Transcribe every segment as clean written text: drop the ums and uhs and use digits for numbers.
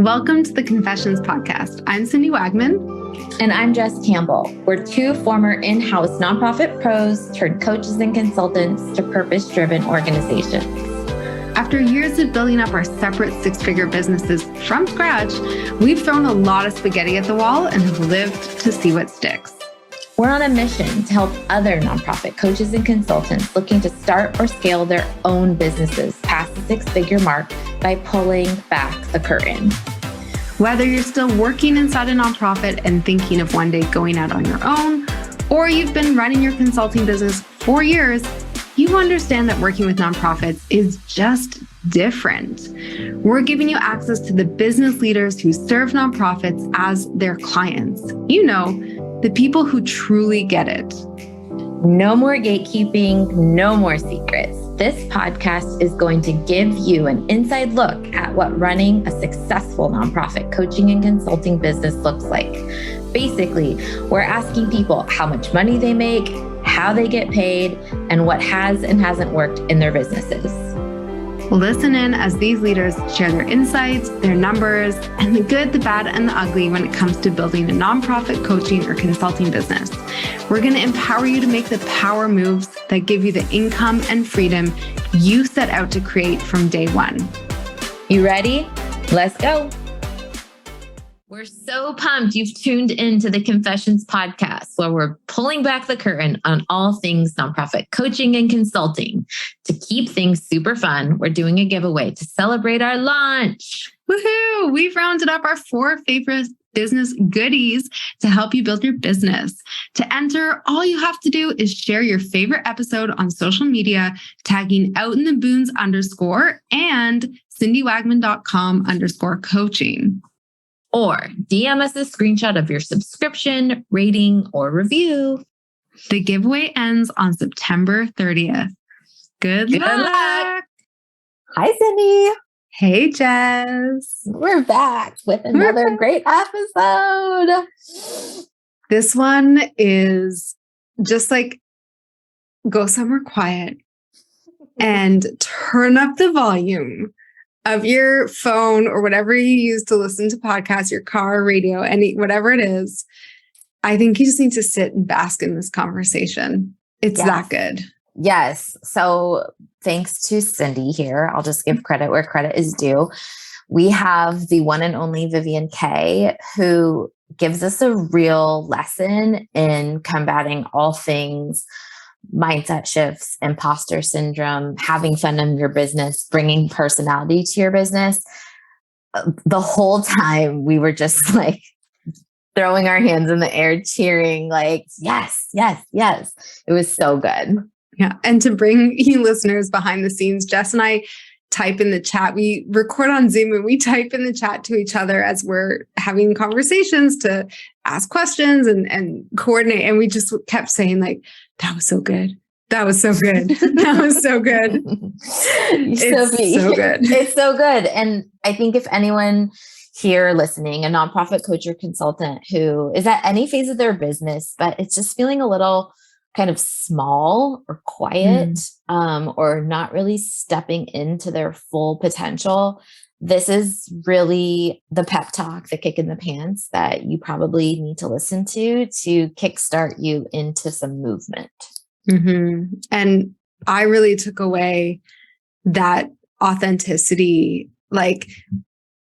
Welcome to the Confessions Podcast. I'm Cindy Wagman. And I'm Jess Campbell. We're two former in-house nonprofit pros turned coaches and consultants to purpose-driven organizations. After years of building up our separate six-figure businesses from scratch, we've thrown a lot of spaghetti at the wall and have lived to see what sticks. We're on a mission to help other nonprofit coaches and consultants looking to start or scale their own businesses past the six-figure mark by pulling back the curtain. Whether you're still working inside a nonprofit and thinking of one day going out on your own, or you've been running your consulting business for years, you understand that working with nonprofits is just different. We're giving you access to the business leaders who serve nonprofits as their clients. You know, the people who truly get it. No more gatekeeping, no more secrets. This podcast is going to give you an inside look at what running a successful nonprofit coaching and consulting business looks like. Basically, we're asking people how much money they make, how they get paid, and what has and hasn't worked in their businesses. Listen in as these leaders share their insights, their numbers, and the good, the bad, and the ugly when it comes to building a nonprofit coaching or consulting business. We're going to empower you to make the power moves that give you the income and freedom you set out to create from day one. You ready? Let's go. We're so pumped you've tuned into the Confessions Podcast, where we're pulling back the curtain on all things nonprofit coaching and consulting. To keep things super fun, we're doing a giveaway to celebrate our launch. Woohoo! We've rounded up our 4 favorite business goodies to help you build your business. To enter, all you have to do is share your favorite episode on social media, tagging outintheboons _ and cindywagman.com_coaching. Or DM us a screenshot of your subscription, rating, or review. The giveaway ends on September 30th. Good luck. Hi, Cindy. Hey, Jess. We're back with another great episode. This one is just like, go somewhere quiet and turn up the volume of your phone or whatever you use to listen to podcasts, your car, radio, whatever it is. I think you just need to sit and bask in this conversation. It's that good. Yes. So thanks to Cindy here, I'll just give credit where credit is due. We have the one and only Vivian Kaye, who gives us a real lesson in combating all things mindset shifts, imposter syndrome, having fun in your business, bringing personality to your business. The whole time we were just like throwing our hands in the air, cheering like, yes, yes, yes. It was so good. Yeah. And to bring you listeners behind the scenes, Jess and I type in the chat. We record on Zoom and we type in the chat to each other as we're having conversations to ask questions and coordinate. And we just kept saying like, that was so good. That was so good. That was so good. It's so good. It's so good. And I think if anyone here listening, a nonprofit coach or consultant who is at any phase of their business, but it's just feeling a little kind of small or quiet, or not really stepping into their full potential, this is really the pep talk, the kick in the pants that you probably need to listen to kickstart you into some movement. Mm-hmm. And I really took away that authenticity,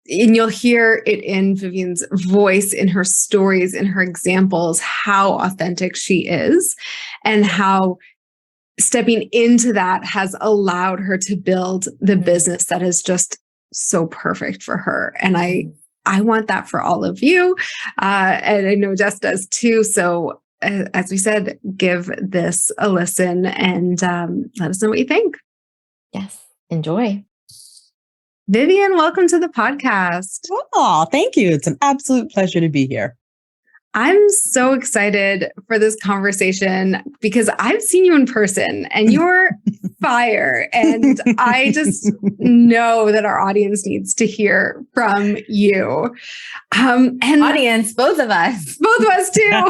and you'll hear it in Vivian's voice, in her stories, in her examples, how authentic she is and how stepping into that has allowed her to build the business that is just so perfect for her. And I want that for all of you. And I know Jess does too. So as we said, give this a listen and let us know what you think. Yes. Enjoy. Vivian, welcome to the podcast. Oh, thank you. It's an absolute pleasure to be here. I'm so excited for this conversation because I've seen you in person and you're fire. And I just know that our audience needs to hear from you. And audience, both of us. Both of us too.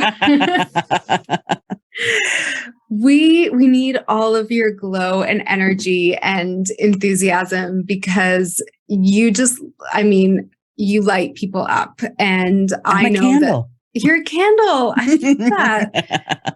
We need all of your glow and energy and enthusiasm because you just, you light people up. And I'm I a know candle. that you're a candle. I love that.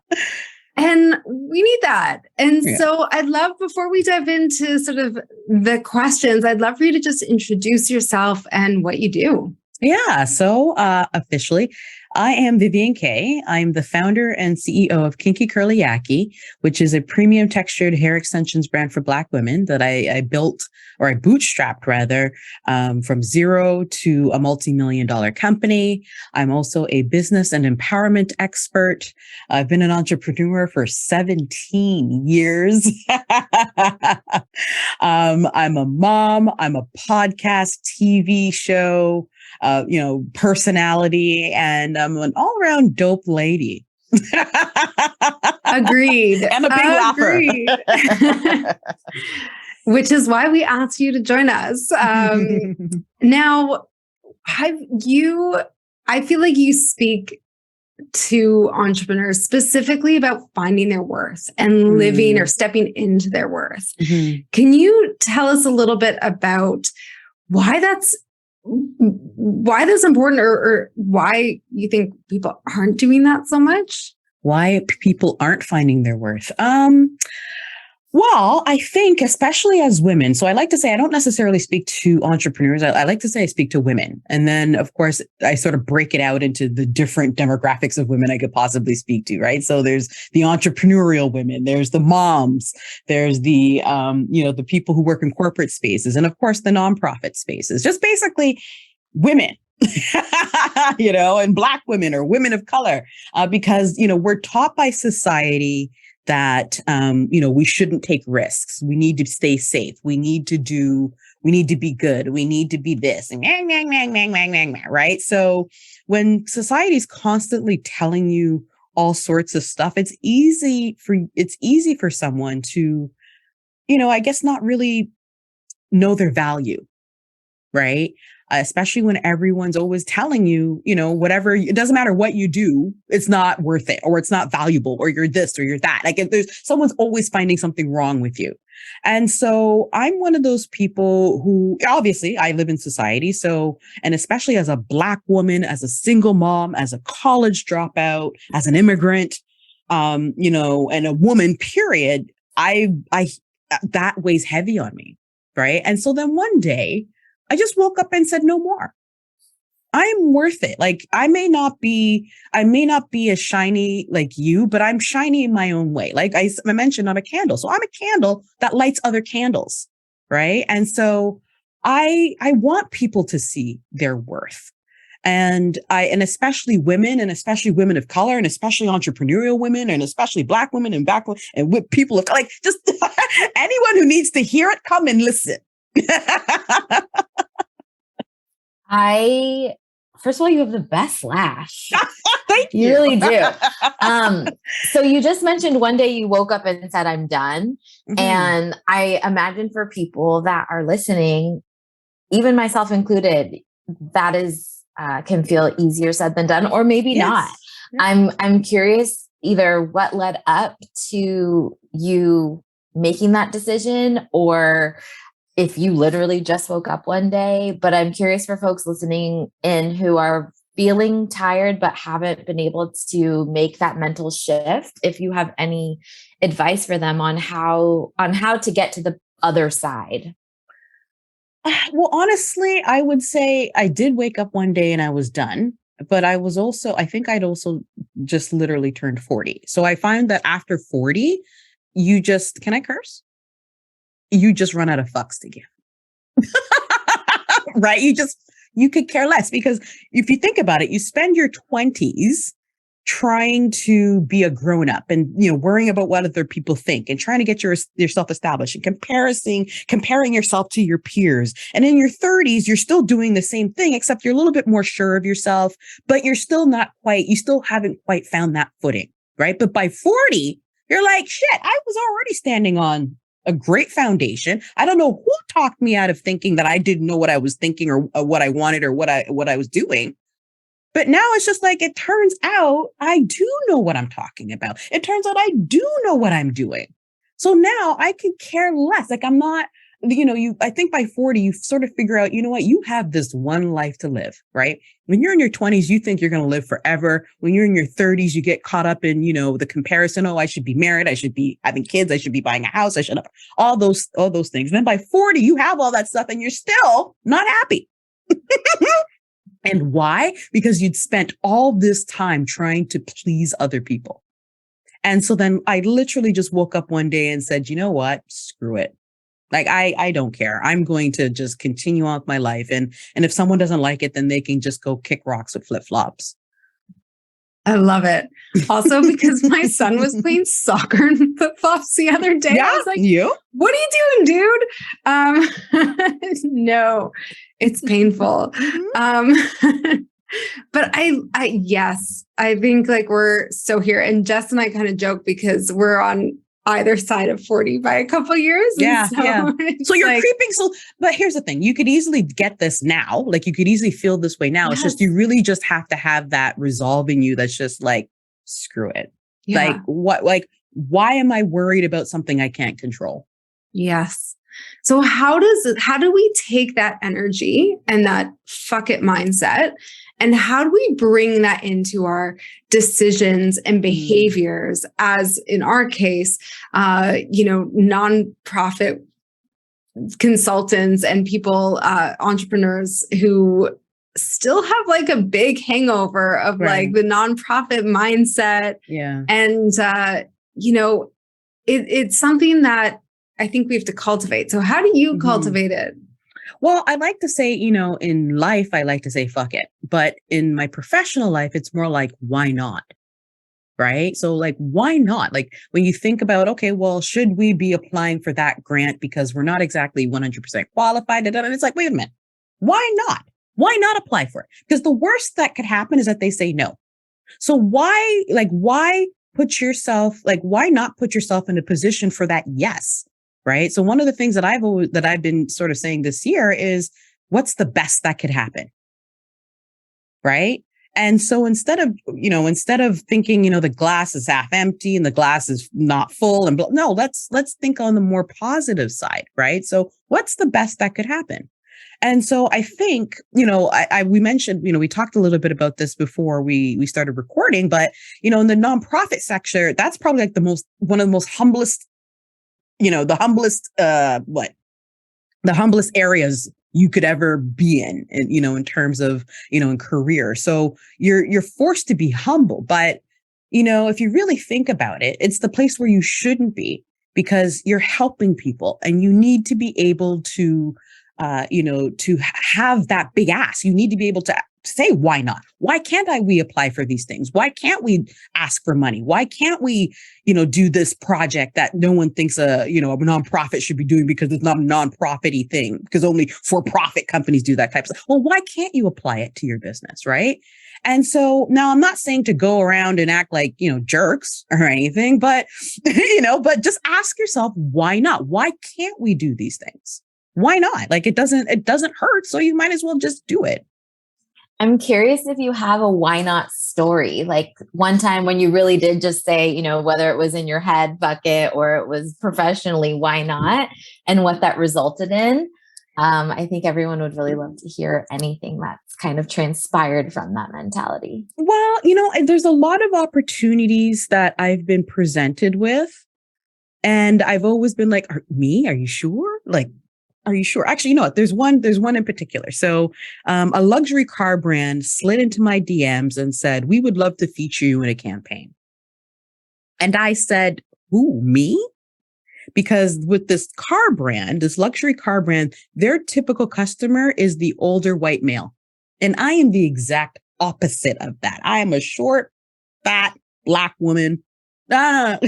And we need that. And Yeah. so I'd love, before we dive into sort of the questions, I'd love for you to just introduce yourself and what you do. Yeah. So officially, I am Vivian Kaye. I'm the founder and CEO of Kinky Curly Yaki, which is a premium textured hair extensions brand for Black women that I built, or I bootstrapped rather, from zero to a multi-million-dollar company. I'm also a business and empowerment expert. I've been an entrepreneur for 17 years. I'm a mom. I'm a podcast, TV show, personality, and I'm an all-around dope lady. Agreed. And a big laugher. Which is why we asked you to join us. Now, I feel like you speak to entrepreneurs specifically about finding their worth and living or stepping into their worth. Can you tell us a little bit about why that's important, or why you think people aren't doing that so much? Why people aren't finding their worth? Well, I think especially as women, so I like to say I don't necessarily speak to entrepreneurs. I like to say I speak to women. And then, of course, I sort of break it out into the different demographics of women I could possibly speak to, right? So there's the entrepreneurial women, there's the moms, there's the, the people who work in corporate spaces, and of course, the nonprofit spaces, just basically women. And Black women or women of color, because, we're taught by society that, we shouldn't take risks. We need to stay safe. We need to be good. We need to be this, and right? So when society is constantly telling you all sorts of stuff, it's easy for someone to, I guess not really know their value, right? Especially when everyone's always telling you, whatever, it doesn't matter what you do, it's not worth it, or it's not valuable, or you're this, or you're that. Like someone's always finding something wrong with you. And so I'm one of those people who, obviously I live in society. So, and especially as a Black woman, as a single mom, as a college dropout, as an immigrant, and a woman, period, I that weighs heavy on me. Right. And so then one day, I just woke up and said, no more. I'm worth it. Like I may not be as shiny like you, but I'm shiny in my own way. Like I mentioned, I'm a candle. So I'm a candle that lights other candles. Right. And so I want people to see their worth. And especially women, and especially women of color, and especially entrepreneurial women, and especially Black women and with people of like just anyone who needs to hear it, come and listen. First of all, you have the best laugh. Thank you. You really do. So you just mentioned one day you woke up and said, I'm done. And I imagine for people that are listening, even myself included, that is, can feel easier said than done, or maybe not. Yeah. I'm curious either what led up to you making that decision, or if you literally just woke up one day. But I'm curious for folks listening in who are feeling tired but haven't been able to make that mental shift, if you have any advice for them on how to get to the other side. Well, honestly, I would say I did wake up one day and I was done, but I think I'd also just literally turned 40. So I find that after 40, can I curse? You just run out of fucks to give. Right? You could care less, because if you think about it, you spend your 20s trying to be a grown up and, worrying about what other people think and trying to get yourself established and comparing yourself to your peers. And in your 30s, you're still doing the same thing, except you're a little bit more sure of yourself, but you still haven't quite found that footing. Right. But by 40, you're like, shit, I was already standing on a great foundation. I don't know who talked me out of thinking that I didn't know what I was thinking, or what I wanted, or what I was doing. But now it's just like, it turns out I do know what I'm talking about. It turns out I do know what I'm doing. So now I could care less. Like I'm not I think by 40, you sort of figure out, you know what, you have this one life to live, right? When you're in your 20s, you think you're going to live forever. When you're in your 30s, you get caught up in, the comparison. Oh, I should be married. I should be having kids. I should be buying a house. I should have all those things. And then by 40, you have all that stuff and you're still not happy. And why? Because you'd spent all this time trying to please other people. And so then I literally just woke up one day and said, you know what? Screw it. Like, I don't care. I'm going to just continue on with my life. And if someone doesn't like it, then they can just go kick rocks with flip-flops. I love it. Also, because my son was playing soccer in flip-flops the other day. Yeah, I was like, you? What are you doing, dude? No, it's painful. But yes, I think like we're so here. And Jess and I kind of joke because we're on either side of 40 by a couple years. Yeah. So you're like, creeping. But here's the thing. You could easily get this now. Like you could easily feel this way now. Yes. It's just, you really just have to have that resolve in you. That's just like, screw it. Yeah. Why am I worried about something I can't control? Yes. So how do we take that energy and that fuck it mindset, and how do we bring that into our decisions and behaviors as in our case, nonprofit consultants and people, entrepreneurs who still have like a big hangover of like the nonprofit mindset. Yeah. And, it's something that I think we have to cultivate. So how do you cultivate it? Well, I like to say, in life, I like to say, fuck it. But in my professional life, it's more like, why not? Right? So like, why not? Like when you think about, okay, well, should we be applying for that grant because we're not exactly 100% qualified? And it's like, wait a minute, why not? Why not apply for it? Because the worst that could happen is that they say no. So why not put yourself in a position for that yes? Right. So one of the things that I've been sort of saying this year is, what's the best that could happen? Right. And so instead of thinking, the glass is half empty and the glass is not full no, let's think on the more positive side. Right. So what's the best that could happen? And so I think, we mentioned, we talked a little bit about this before we started recording, but, in the nonprofit sector, that's probably like one of the most humblest, the humblest areas you could ever be in, in terms of, in career. So you're forced to be humble, but, if you really think about it, it's the place where you shouldn't be, because you're helping people and you need to be able to, to have that big ask. You need to be able to say, why not? Why can't we apply for these things? Why can't we ask for money? Why can't we, do this project that no one thinks a nonprofit should be doing because it's not a nonprofit-y thing, because only for-profit companies do that type of stuff. Well, why can't you apply it to your business, right? And so now I'm not saying to go around and act like, jerks or anything, but, but just ask yourself, why not? Why can't we do these things? Why not? Like it doesn't hurt. So you might as well just do it. I'm curious if you have a why not story, like one time when you really did just say, whether it was in your head bucket or it was professionally, why not, and what that resulted in. I think everyone would really love to hear anything that's kind of transpired from that mentality. Well, there's a lot of opportunities that I've been presented with, and I've always been like, are you sure? Like, are you sure? Actually, there's one in particular. So a luxury car brand slid into my DMs and said, we would love to feature you in a campaign. And I said, who, me? Because with this luxury car brand, their typical customer is the older white male. And I am the exact opposite of that. I am a short, fat, Black woman. A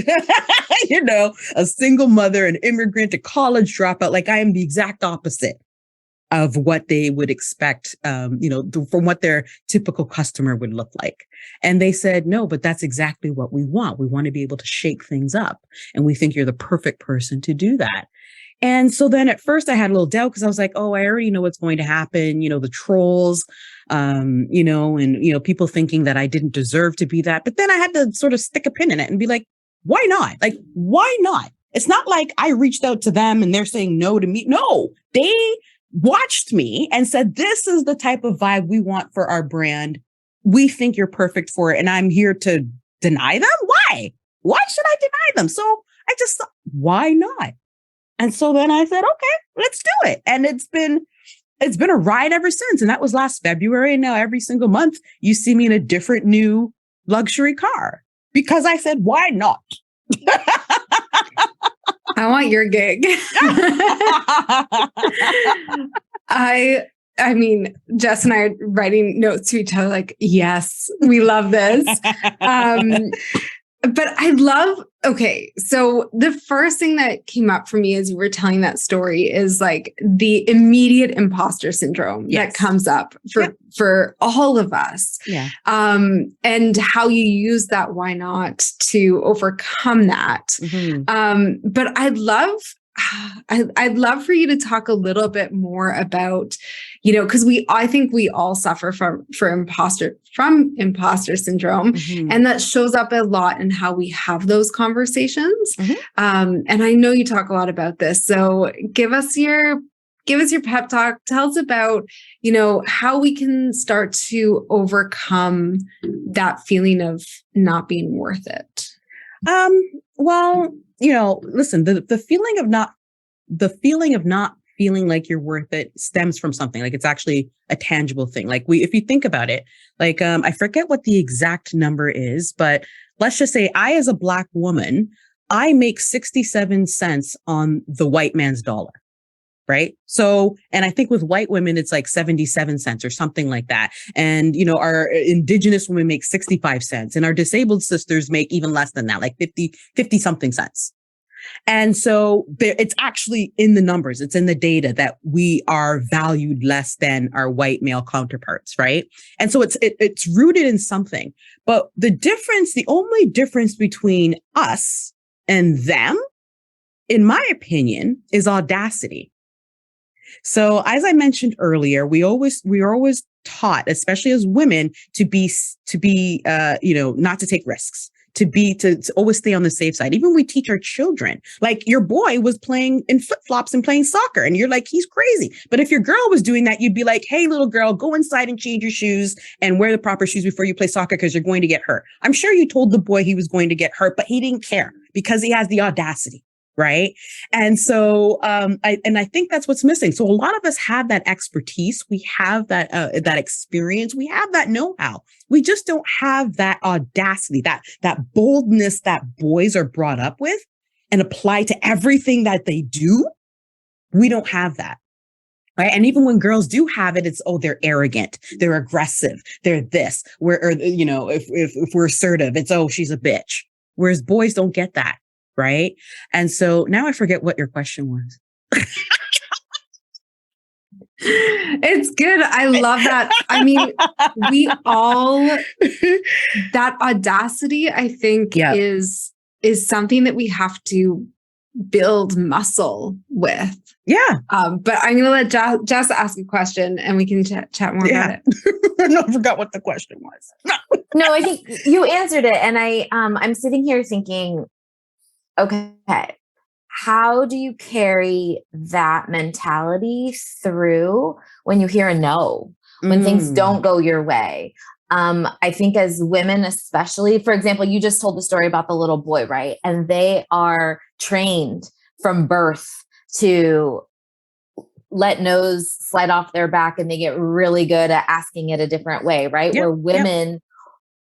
single mother, an immigrant, a college dropout. Like I am the exact opposite of what they would expect, from what their typical customer would look like. And they said, no, but that's exactly what we want. We want to be able to shake things up. And we think you're the perfect person to do that. And so then at first I had a little doubt because I was like, oh, I already know what's going to happen. The trolls, and people thinking that I didn't deserve to be that. But then I had to sort of stick a pin in it and be like, why not? Like, why not? It's not like I reached out to them and they're saying no to me. No, they watched me and said, this is the type of vibe we want for our brand. We think you're perfect for it. And I'm here to deny them. Why? Why should I deny them? So I just thought, why not? And so then I said, okay, let's do it. And it's been a ride ever since. And that was last February. And now every single month you see me in a different new luxury car because I said, why not? I want your gig. I mean, Jess and I are writing notes to each other like, yes, we love this. But I love, okay, so the first thing that came up for me as you were telling that story is like the immediate imposter syndrome that comes up for all of us. Yeah. And how you use that why not to overcome that. Mm-hmm. But I'd love for you to talk a little bit more about, because I think we all suffer from imposter syndrome, Mm-hmm. and that shows up a lot in how we have those conversations. Mm-hmm. And I know you talk a lot about this, so give us your pep talk. Tell us about, how we can start to overcome that feeling of not being worth it. Well, listen, the feeling of not feeling like you're worth it stems from something. Like it's actually a tangible thing. Like if you think about it, like, I forget what the exact number is, but let's just say I, as a Black woman, I make 67 cents on the white man's dollar. Right. So, and I think with white women, it's like 77 cents or something like that. And, our Indigenous women make 65 cents and our disabled sisters make even less than that, like 50 something cents. And so it's actually in the numbers. It's in the data that we are valued less than our white male counterparts. Right. And so it's rooted in something. But the only difference between us and them, in my opinion, is audacity. So as I mentioned earlier, we are always taught, especially as women, to be not to take risks, to always stay on the safe side. Even we teach our children, like your boy was playing in flip-flops and playing soccer and you're like, he's crazy. But if your girl was doing that, you'd be like, hey, little girl, go inside and change your shoes and wear the proper shoes before you play soccer because you're going to get hurt. I'm sure you told the boy he was going to get hurt, but he didn't care because he has the audacity. Right. And so, I think that's what's missing. So a lot of us have that expertise. We have that experience. We have that know-how. We just don't have that audacity, that boldness that boys are brought up with and apply to everything that they do. We don't have that. Right. And even when girls do have it, it's, they're arrogant, they're aggressive, they're this, if we're assertive, it's, she's a bitch. Whereas boys don't get that. Right. And so now I forget what your question was. It's good. I love that. I mean, we all, that audacity, I think is something that we have to build muscle with. Yeah. But I'm going to let Jess ask a question and we can chat more about it. No, I forgot what the question was. No, I think you answered it. And I'm sitting here thinking, okay, how do you carry that mentality through when you hear a no, when things don't go your way? I think as women, especially, for example, you just told the story about the little boy, right? And they are trained from birth to let no's slide off their back and they get really good at asking it a different way, right? Where women,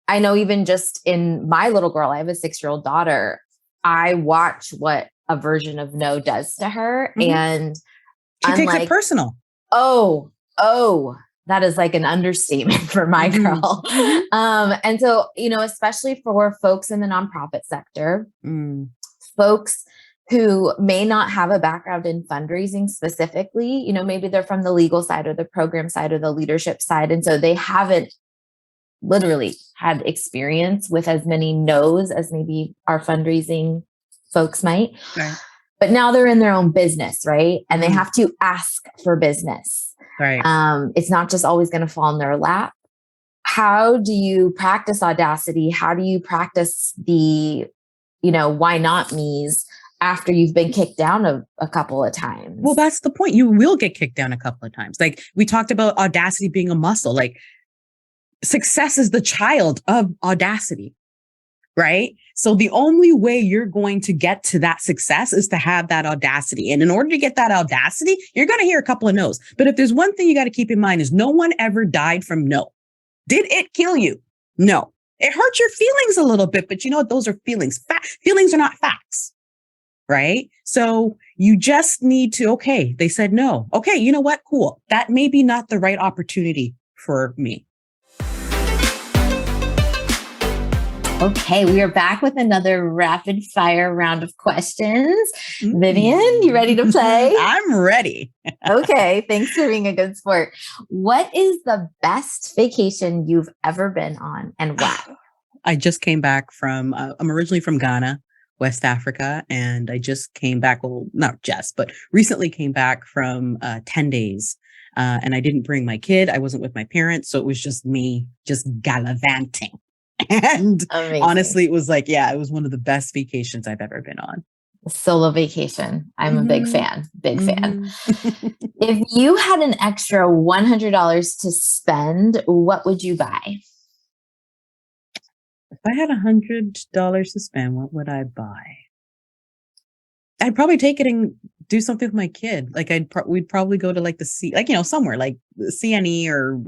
I know even just in my little girl, I have a 6-year-old daughter, I watch what a version of no does to her. And she takes it personal. Oh, that is like an understatement for my girl. And so, especially for folks in the nonprofit sector, folks who may not have a background in fundraising specifically, maybe they're from the legal side or the program side or the leadership side. And so they haven't literally had experience with as many no's as maybe our fundraising folks might. Right. But now they're in their own business, right? And they have to ask for business. Right. It's not just always going to fall in their lap. How do you practice audacity? How do you practice the, why not me's after you've been kicked down a couple of times. Well, that's the point. You will get kicked down a couple of times. Like we talked about audacity being a muscle. Like success is the child of audacity, right? So the only way you're going to get to that success is to have that audacity. And in order to get that audacity, you're going to hear a couple of no's. But if there's one thing you got to keep in mind is no one ever died from no. Did it kill you? No. It hurt your feelings a little bit, but you know what? Those are feelings. Feelings are not facts. Right? So you just need to, okay, they said no. Okay, you know what? Cool. That may be not the right opportunity for me. Okay, we are back with another rapid fire round of questions. Vivian, you ready to play? I'm ready. Okay, thanks for being a good sport. What is the best vacation you've ever been on and why? I just came back from, I'm originally from Ghana, West Africa, and I just came back, well, not just, but recently came back from 10 days. And I didn't bring my kid. I wasn't with my parents. So it was just me just gallivanting. And Amazing. Honestly, it was like, yeah, it was one of the best vacations I've ever been on. Solo vacation. I'm a big fan. Big fan. If you had an extra $100 to spend, what would you buy? If I had $100 to spend, what would I buy? I'd probably take it and do something with my kid. Like we'd probably go to like the sea, like, somewhere like the CNE or,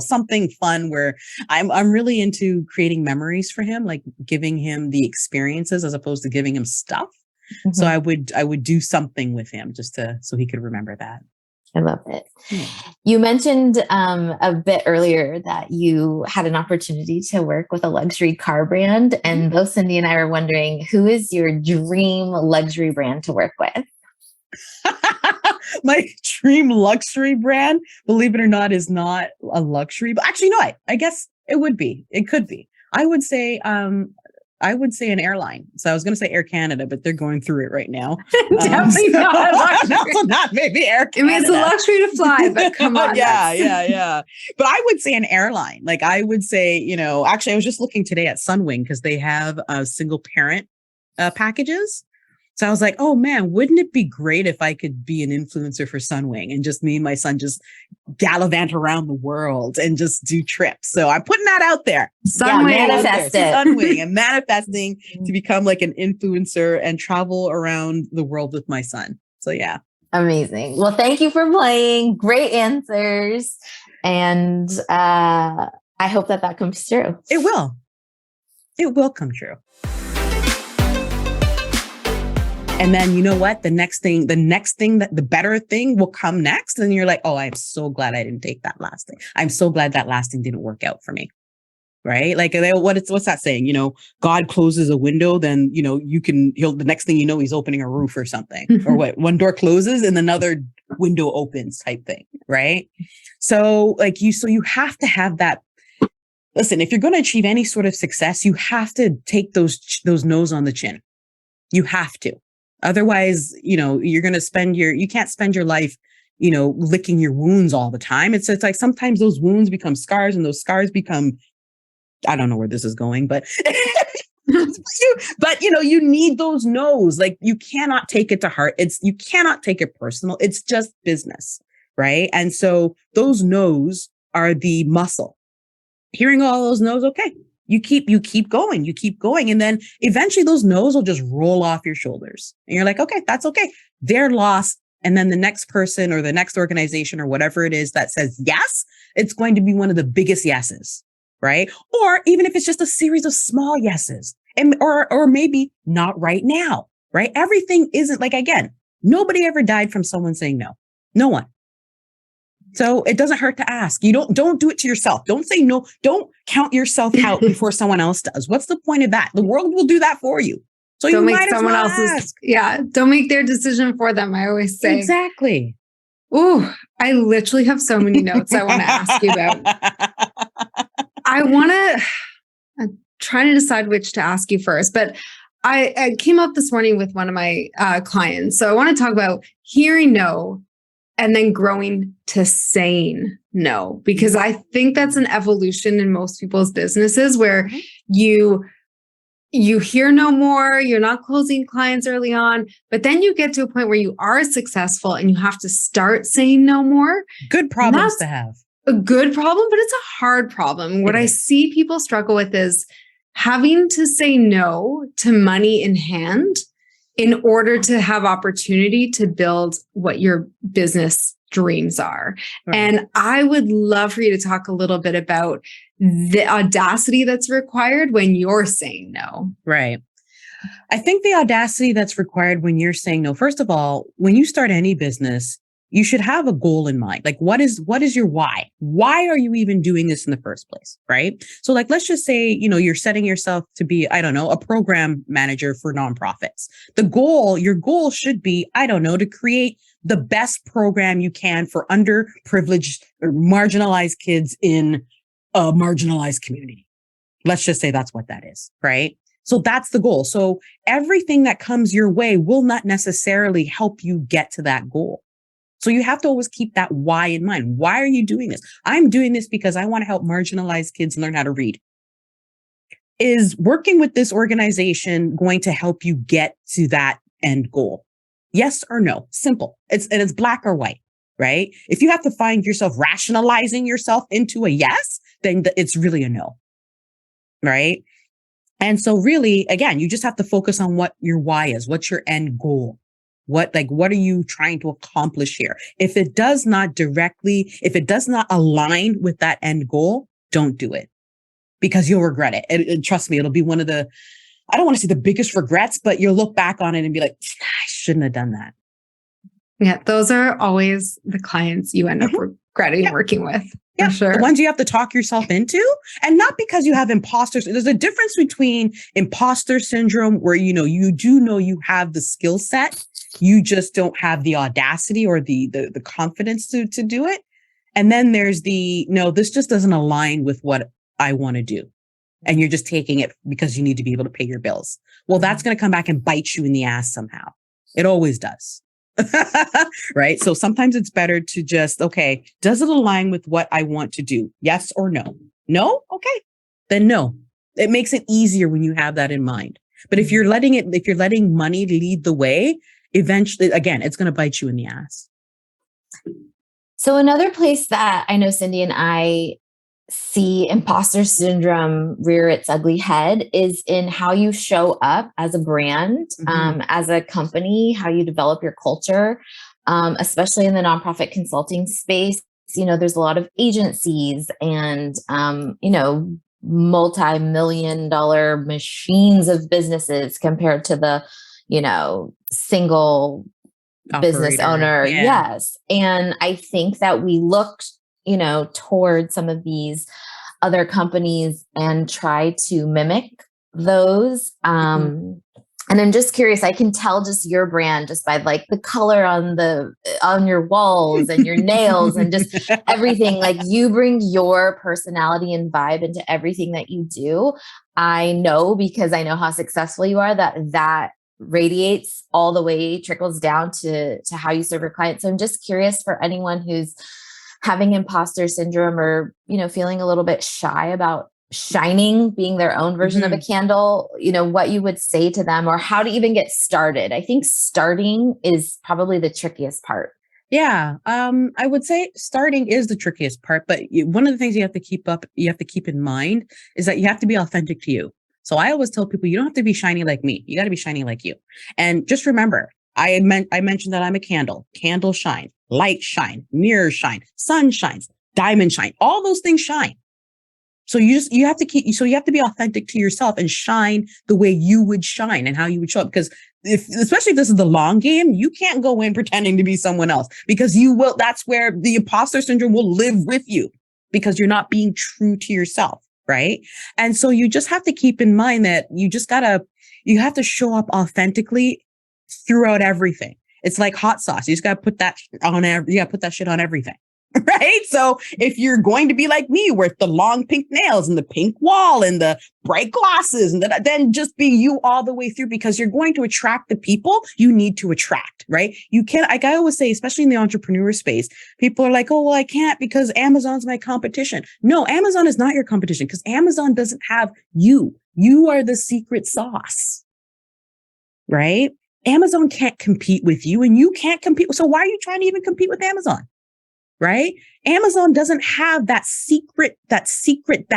something fun where I'm really into creating memories for him, like giving him the experiences as opposed to giving him stuff. Mm-hmm. So I would do something with him just so he could remember that. I love it. Yeah. You mentioned a bit earlier that you had an opportunity to work with a luxury car brand. And both Cindy and I were wondering, who is your dream luxury brand to work with? My dream luxury brand, believe it or not, is not a luxury. But actually, no, I guess it would be. It could be. I would say an airline. So I was going to say Air Canada, but they're going through it right now. Definitely not a luxury. Also not maybe Air Canada. I mean, it's a luxury to fly, but come on. Yeah. But I would say an airline. Like I would say, actually, I was just looking today at Sunwing because they have single parent packages. So I was like, oh man, wouldn't it be great if I could be an influencer for Sunwing and just me and my son just gallivant around the world and just do trips. So I'm putting that out there. Sunwing and manifesting to become like an influencer and travel around the world with my son. So yeah. Amazing. Well, thank you for playing. Great answers. And I hope that comes true. It will. It will come true. And then you know what? The better thing will come next. And you're like, oh, I'm so glad I didn't take that last thing. I'm so glad that last thing didn't work out for me. Right? Like what's that saying? God closes a window, then, the next thing you know, he's opening a roof or something. Or what? One door closes and another window opens type thing. Right? So you have to have that. Listen, if you're going to achieve any sort of success, you have to take those no's on the chin. You have to. Otherwise, you're going to you can't spend your life, licking your wounds all the time. It's like sometimes those wounds become scars and those scars become, I don't know where this is going, but, you need those no's. Like you cannot take it to heart. You cannot take it personal. It's just business. Right. And so those no's are the muscle. Hearing all those no's. Okay. You keep going. And then eventually those no's will just roll off your shoulders. And you're like, okay, that's okay. They're lost. And then the next person or the next organization or whatever it is that says yes, it's going to be one of the biggest yeses, right? Or even if it's just a series of small yeses or maybe not right now, right? Everything isn't like, again, nobody ever died from someone saying no. No one. So it doesn't hurt to ask. You don't do it to yourself. Don't say no. Don't count yourself out before someone else does. What's the point of that? The world will do that for you. So don't make someone else's. Yeah. Don't make their decision for them. I always say. Exactly. Oh, I literally have so many notes I want to ask you about. I'm trying to decide which to ask you first, but I came up this morning with one of my clients. So I want to talk about hearing no and then growing to saying no, because I think that's an evolution in most people's businesses where you you hear no more, you're not closing clients early on, but then you get to a point where you are successful and you have to start saying no more. Good problems to have. A good problem, but it's a hard problem. What I see people struggle with is having to say no to money in hand in order to have opportunity to build what your business dreams are. Right. And I would love for you to talk a little bit about the audacity that's required when you're saying no. Right. I think the audacity that's required when you're saying no, first of all, when you start any business, you should have a goal in mind. Like, what is your why? Why are you even doing this in the first place? Right. So like, let's just say, you're setting yourself to be, I don't know, a program manager for nonprofits. Your goal should be, I don't know, to create the best program you can for underprivileged or marginalized kids in a marginalized community. Let's just say that's what that is. Right. So that's the goal. So everything that comes your way will not necessarily help you get to that goal. So you have to always keep that why in mind. Why are you doing this? I'm doing this because I want to help marginalized kids learn how to read. Is working with this organization going to help you get to that end goal? Yes or no? Simple. It's black or white, right? If you have to find yourself rationalizing yourself into a yes, then it's really a no, right? And so really, again, you just have to focus on what your why is. What's your end goal? What are you trying to accomplish here? If it does not align with that end goal, don't do it because you'll regret it. And trust me, it'll be one of the, I don't want to say the biggest regrets, but you'll look back on it and be like, I shouldn't have done that. Yeah. Those are always the clients you end up regretting working with. Yeah, for sure. The ones you have to talk yourself into, and not because you have imposters. There's a difference between imposter syndrome, where you do know you have the skill set, you just don't have the audacity or the confidence to do it. And then there's no, this just doesn't align with what I want to do, and you're just taking it because you need to be able to pay your bills. Well, that's going to come back and bite you in the ass somehow. It always does. Right. So sometimes it's better to just, okay, does it align with what I want to do? Yes or no? No? Okay. Then no. It makes it easier when you have that in mind. But if you're letting money lead the way, eventually, again, it's going to bite you in the ass. So another place that I know Cindy and I see imposter syndrome rear its ugly head is in how you show up as a brand, as a company, how you develop your culture, especially in the nonprofit consulting space. There's a lot of agencies and, multi-million-dollar machines of businesses compared to the, single business owner. Yeah. Yes. And I think that we looked towards some of these other companies and try to mimic those. And I'm just curious, I can tell just your brand just by like the color on your walls and your nails and just everything. Like, you bring your personality and vibe into everything that you do. I know, because I know how successful you are, that radiates all the way, trickles down to how you serve your clients. So I'm just curious, for anyone who's having imposter syndrome or, feeling a little bit shy about shining, being their own version of a candle, what you would say to them, or how to even get started. I think starting is probably the trickiest part. Yeah. I would say starting is the trickiest part, but one of the things you have to keep in mind is that you have to be authentic to you. So I always tell people, you don't have to be shiny like me. You got to be shiny like you. And just remember, I mentioned that I'm a candle. Candles shine, light shine, mirrors shine, sun shines, diamond shine. All those things shine. So you have to be authentic to yourself and shine the way you would shine and how you would show up. Because especially if this is the long game, you can't go in pretending to be someone else, because that's where the imposter syndrome will live with you, because you're not being true to yourself. Right. And so you just have to keep in mind that you have to show up authentically throughout everything. It's like hot sauce. You just got to put that on. You got to put that shit on everything. right? So if you're going to be like me with the long pink nails and the pink wall and the bright glasses, and then just be you all the way through, because you're going to attract the people you need to attract, right? You can't, like I always say, especially in the entrepreneur space, people are like, oh, well, I can't because Amazon's my competition. No, Amazon is not your competition, because Amazon doesn't have you. You are the secret sauce, right? Amazon can't compete with you and you can't compete. So why are you trying to even compete with Amazon? Right? Amazon doesn't have that secret, that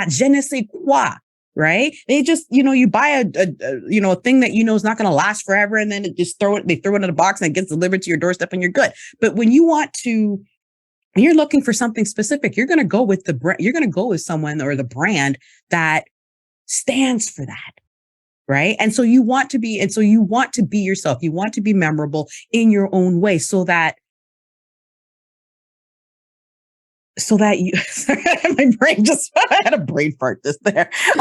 je ne sais quoi, right? They just, you buy a thing that is not going to last forever, and then they throw it in a box and it gets delivered to your doorstep and you're good. But when you're looking for something specific, you're going to go with you're going to go with someone or the brand that stands for that. Right. And so you want to be yourself. You want to be memorable in your own way so that you, my brain I had a brain fart just there. See,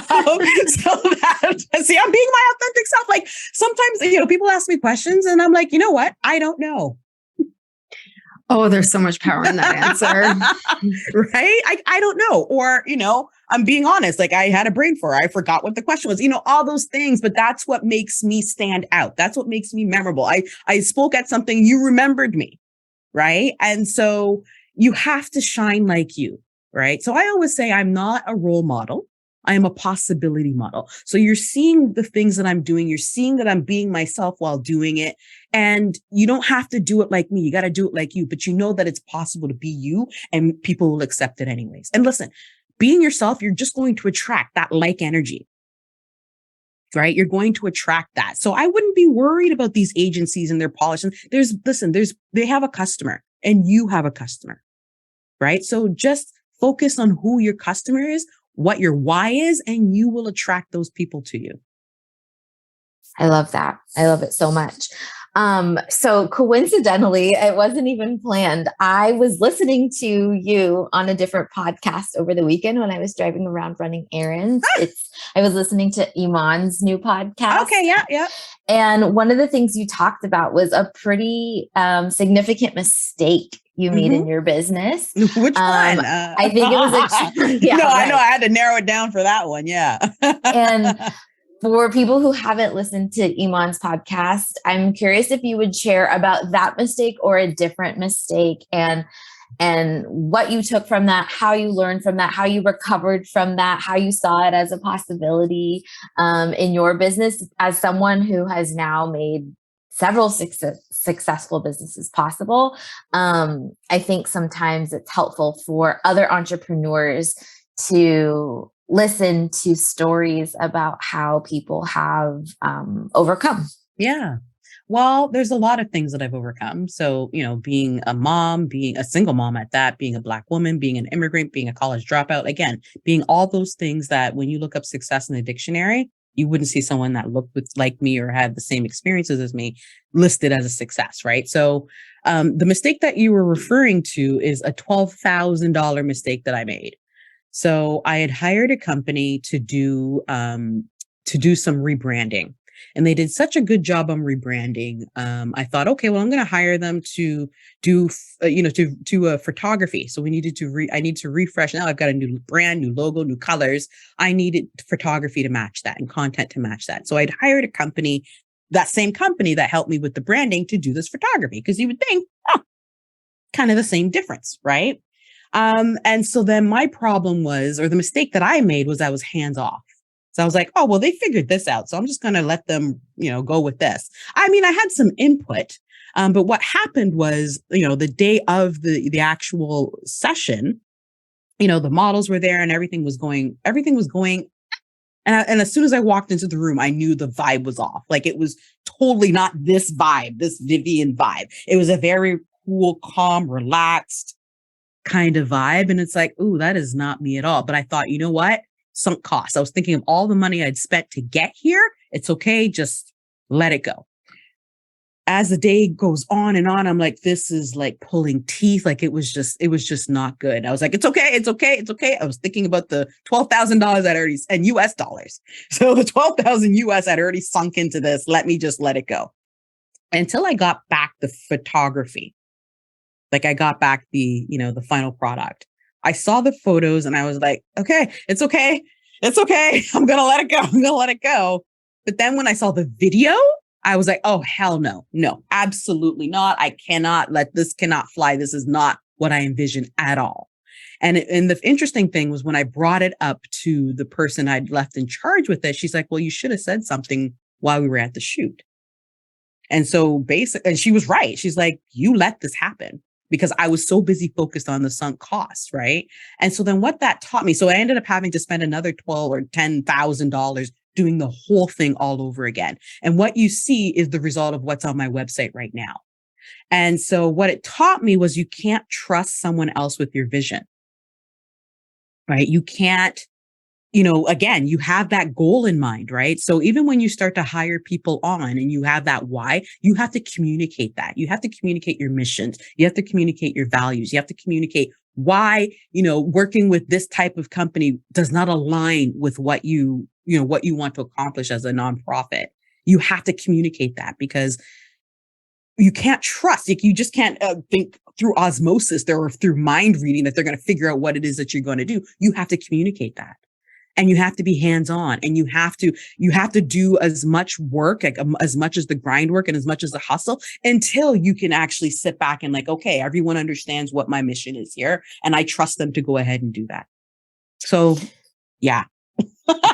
I'm being my authentic self. Like sometimes, people ask me questions and I'm like, you know what? I don't know. Oh, there's so much power in that answer. Right? I don't know. Or, I'm being honest. Like I had a brain fart. I forgot what the question was, all those things, but that's what makes me stand out. That's what makes me memorable. I spoke at something, you remembered me. Right. And so you have to shine like you, right? So I always say I'm not a role model. I am a possibility model. So you're seeing the things that I'm doing. You're seeing that I'm being myself while doing it. And you don't have to do it like me. You got to do it like you, but you know that it's possible to be you and people will accept it anyways. And listen, being yourself, you're just going to attract that like energy, right? You're going to attract that. So I wouldn't be worried about these agencies and their polish. They have a customer and you have a customer. Right? So just focus on who your customer is, what your why is, and you will attract those people to you. I love that. I love it so much. So coincidentally, it wasn't even planned. I was listening to you on a different podcast over the weekend when I was driving around running errands. I was listening to Iman's new podcast. Okay, yeah. And one of the things you talked about was a pretty significant mistake you made in your business. Which one? I think it was No, right. I know. I had to narrow it down for that one. Yeah. And for people who haven't listened to Iman's podcast, I'm curious if you would share about that mistake or a different mistake and what you took from that, how you learned from that, how you recovered from that, how you saw it as a possibility in your business as someone who has now made several successful businesses possible. I think sometimes it's helpful for other entrepreneurs to listen to stories about how people have overcome. Yeah. Well, there's a lot of things that I've overcome. So, being a mom, being a single mom at that, being a Black woman, being an immigrant, being a college dropout, again, being all those things that when you look up success in the dictionary, you wouldn't see someone that looked like me or had the same experiences as me listed as a success, right? So the mistake that you were referring to is a $12,000 mistake that I made. So I had hired a company to do some rebranding, and they did such a good job on rebranding. I thought, okay, well, I'm going to hire them to do, photography. So I need to refresh. Now I've got a new brand, new logo, new colors. I needed photography to match that and content to match that. So I'd hired a company, that same company that helped me with the branding, to do this photography, because you would think, kind of the same difference, right? And so then my problem was, or the mistake that I made was I was hands off. So I was like, oh, well, they figured this out, so I'm just going to let them, go with this. I mean, I had some input, but what happened was, the day of the actual session, the models were there and everything was going. And as soon as I walked into the room, I knew the vibe was off. Like, it was totally not this vibe, this Vivian vibe. It was a very cool, calm, relaxed kind of vibe. And it's like, ooh, that is not me at all. But I thought, you know what? Sunk costs. I was thinking of all the money I'd spent to get here. It's okay. Just let it go. As the day goes on and on, I'm like, this is like pulling teeth. Like, it was just not good. I was like, it's okay. I was thinking about the $12,000 I'd already, and US dollars. So the 12,000 US I'd already sunk into this. Let me just let it go until I got back the photography. Like I got back the final product. I saw the photos and I was like, okay, it's okay. It's okay. I'm going to let it go. I'm going to let it go. But then when I saw the video, I was like, oh, hell no. No, absolutely not. I cannot cannot fly. This is not what I envisioned at all. And the interesting thing was when I brought it up to the person I'd left in charge with it, she's like, well, you should have said something while we were at the shoot. And so and she was right. She's like, you let this happen. Because I was so busy focused on the sunk costs, right? And so then what that taught me, so I ended up having to spend another $12,000 or $10,000 doing the whole thing all over again. And what you see is the result of what's on my website right now. And so what it taught me was you can't trust someone else with your vision, right? You can't, again, you have that goal in mind, right? So even when you start to hire people on and you have that why, you have to communicate that. You have to communicate your missions. You have to communicate your values. You have to communicate why, working with this type of company does not align with what you want to accomplish as a nonprofit. You have to communicate that because you can't trust. You just can't think through osmosis or through mind reading that they're going to figure out what it is that you're going to do. You have to communicate that. And you have to be hands-on and you have to do as much work, like as much as the grind work and as much as the hustle until you can actually sit back and like, okay, everyone understands what my mission is here. And I trust them to go ahead and do that. So yeah.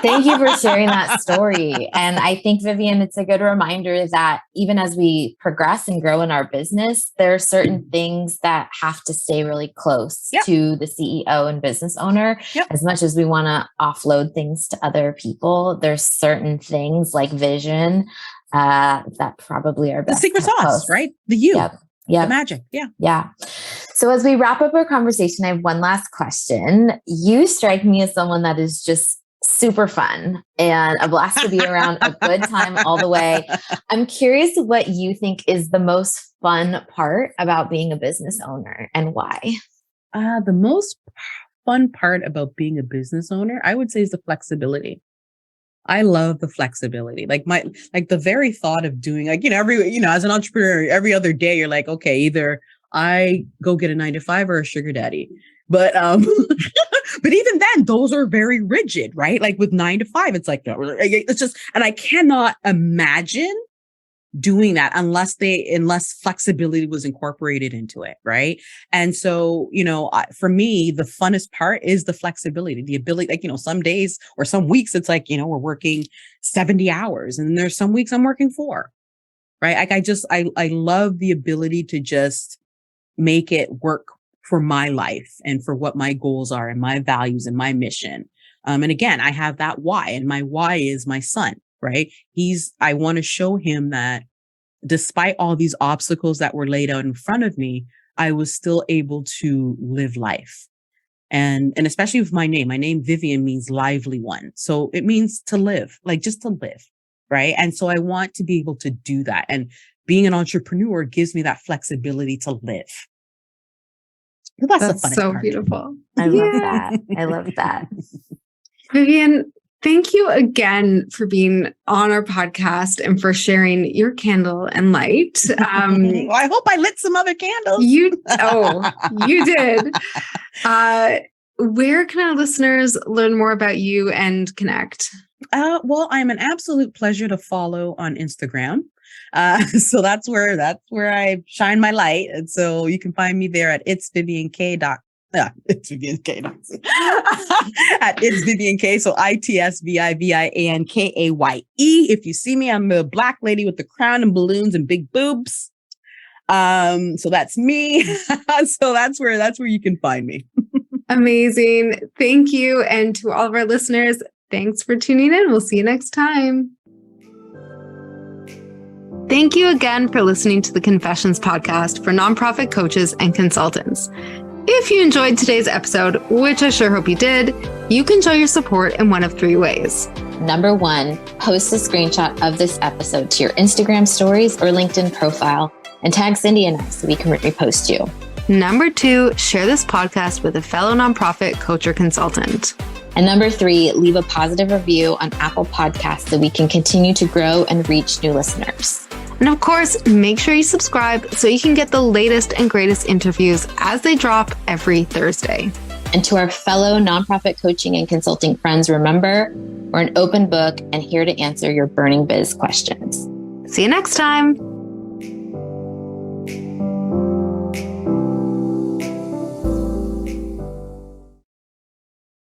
Thank you for sharing that story. And I think, Vivian, it's a good reminder that even as we progress and grow in our business, there are certain things that have to stay really close to the CEO and business owner. As much as we want to offload things to other people, there's certain things like vision that probably are best. The secret sauce, right? The the magic. Yeah. So as we wrap up our conversation, I have one last question. You strike me as someone that is just super fun and a blast to be around, a good time all the way. I'm curious what you think is the most fun part about being a business owner and why. The most fun part about being a business owner, I would say, is the flexibility. I love the flexibility. Like the very thought of doing as an entrepreneur, every other day, you're like, okay, either I go get a 9-to-5 or a sugar daddy. But, but even then, those are very rigid, right? Like with 9-to-5, it's like, no, it's just, and I cannot imagine doing that unless flexibility was incorporated into it. Right. And so, for me, the funnest part is the flexibility, the ability, some days or some weeks, it's like, we're working 70 hours and there's some weeks I'm working 4, right? Like I love the ability to just make it work for my life and for what my goals are and my values and my mission. And again, I have that why, and my why is my son, right? I want to show him that despite all these obstacles that were laid out in front of me, I was still able to live life. And especially with my name Vivian means lively one. So it means to live, like just to live. Right. And so I want to be able to do that. And being an entrepreneur gives me that flexibility to live. That's so beautiful. I love that. I love that. Vivian, thank you again for being on our podcast and for sharing your candle and light. Well, I hope I lit some other candles. You did. Where can our listeners learn more about you and connect? Well, I'm an absolute pleasure to follow on Instagram. So that's where I shine my light. And so you can find me there at it's Vivian Kaye. It's Vivian Kaye. At it's Vivian Kaye. So ITSVIVIANKAYE. If you see me, I'm the black lady with the crown and balloons and big boobs. So that's me. So that's where you can find me. Amazing. Thank you. And to all of our listeners, thanks for tuning in. We'll see you next time. Thank you again for listening to the Confessions podcast for nonprofit coaches and consultants. If you enjoyed today's episode, which I sure hope you did, you can show your support in one of 3 ways. Number 1, post a screenshot of this episode to your Instagram stories or LinkedIn profile and tag Cindy and I so we can repost you. Number 2, share this podcast with a fellow nonprofit coach or consultant. And number 3, leave a positive review on Apple Podcasts so we can continue to grow and reach new listeners. And of course, make sure you subscribe so you can get the latest and greatest interviews as they drop every Thursday. And to our fellow nonprofit coaching and consulting friends, remember, we're an open book and here to answer your burning biz questions. See you next time.